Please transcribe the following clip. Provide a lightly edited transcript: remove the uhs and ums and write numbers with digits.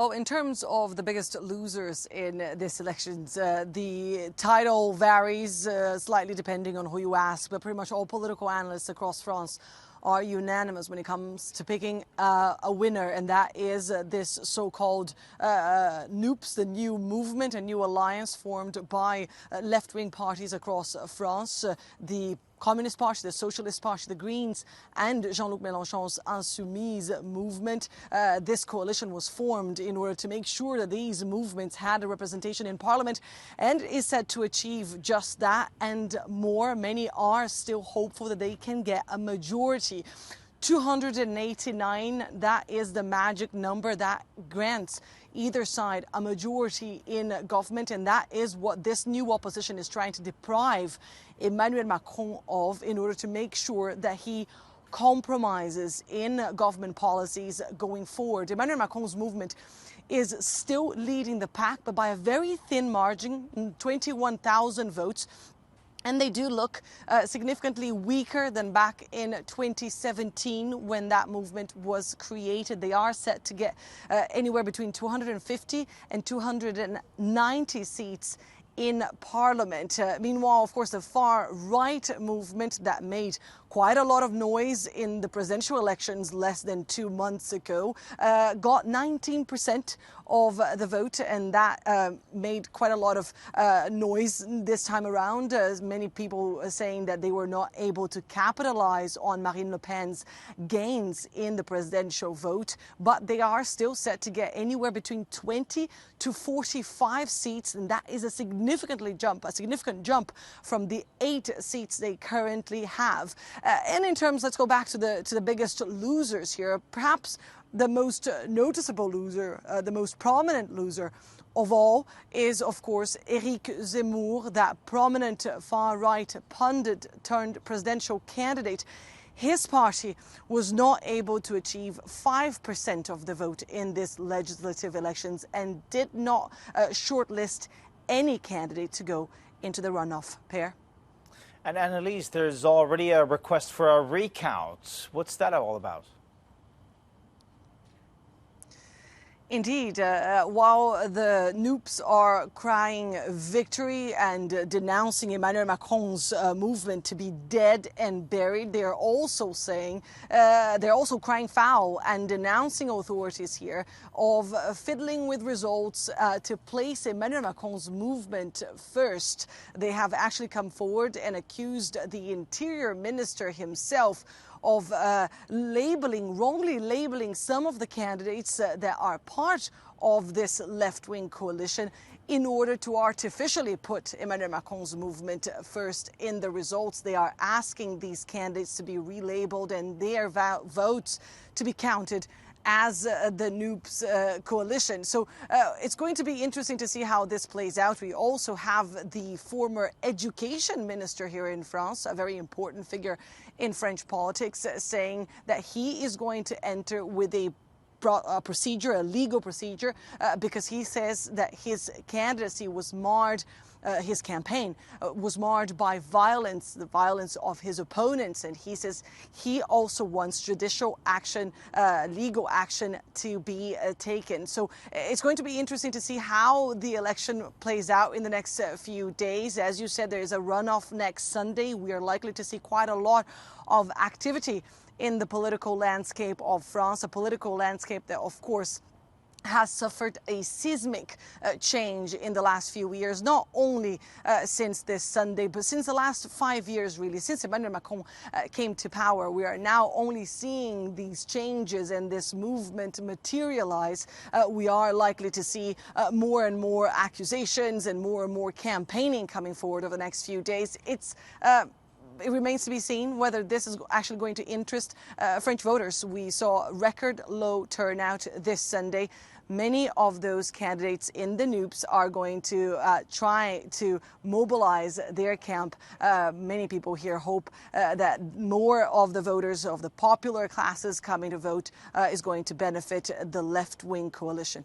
Oh, in terms of the biggest losers in this elections, the title varies slightly depending on who you ask, but pretty much all political analysts across France are unanimous when it comes to picking a winner, and that is this so-called NUPS, the new movement, a new alliance formed by left-wing parties across France. The Communist Party, the Socialist Party, the Greens, and Jean-Luc Melenchon's Insoumise movement. This coalition was formed in order to make sure that these movements had a representation in Parliament and is set to achieve just that and more. Many are still hopeful that they can get a majority. 289, that is the magic number that grants either side a majority in government, and that is what this new opposition is trying to deprive Emmanuel Macron of in order to make sure that he compromises in government policies going forward. Emmanuel Macron's movement is still leading the pack, but by a very thin margin, 21,000 votes. And they do look significantly weaker than back in 2017 when that movement was created. They are set to get anywhere between 250 and 290 seats in Parliament. Meanwhile, of course, the far-right movement that made quite a lot of noise in the presidential elections less than 2 months ago got 19% of the vote, and that made quite a lot of noise this time around. Many people saying that they were not able to capitalize on Marine Le Pen's gains in the presidential vote, but they are still set to get anywhere between 20 to 45 seats, and that is a significant jump from the 8 seats they currently have. And in terms, let's go back to the biggest losers here. Perhaps the most noticeable loser, the most prominent loser of all is, of course, Éric Zemmour, that prominent far-right pundit turned presidential candidate. His party was not able to achieve 5% of the vote in this legislative elections and did not shortlist any candidate to go into the runoff. Per? And Annalise, there's already a request for a recount. What's that all about? Indeed, while the NUPS are crying victory and denouncing Emmanuel Macron's movement to be dead and buried, they are also saying, they're also crying foul and denouncing authorities here of fiddling with results to place Emmanuel Macron's movement first. They have actually come forward and accused the Interior Minister himself of wrongly labeling some of the candidates that are part of this left-wing coalition in order to artificially put Emmanuel Macron's movement first in the results. They are asking these candidates to be relabeled and their votes to be counted as the NUPS coalition. So it's going to be interesting to see how this plays out. We also have the former education minister here in France, a very important figure in French politics, saying that he is going to enter with a procedure, a legal procedure, because he says that his candidacy was marred, his campaign was marred by violence, the violence of his opponents. And he says he also wants judicial action, legal action to be taken. So it's going to be interesting to see how the election plays out in the next few days. As you said, there is a runoff next Sunday. We are likely to see quite a lot of activity in the political landscape of France, a political landscape that, of course, has suffered a seismic change in the last few years, not only since this Sunday, but since the last 5 years, really. Since Emmanuel Macron came to power, we are now only seeing these changes and this movement materialize. We are likely to see more and more accusations and more campaigning coming forward over the next few days. It remains to be seen whether this is actually going to interest French voters. We saw record low turnout this Sunday. Many of those candidates in the NUPS are going to try to mobilize their camp. Many people here hope that more of the voters of the popular classes coming to vote is going to benefit the left-wing coalition.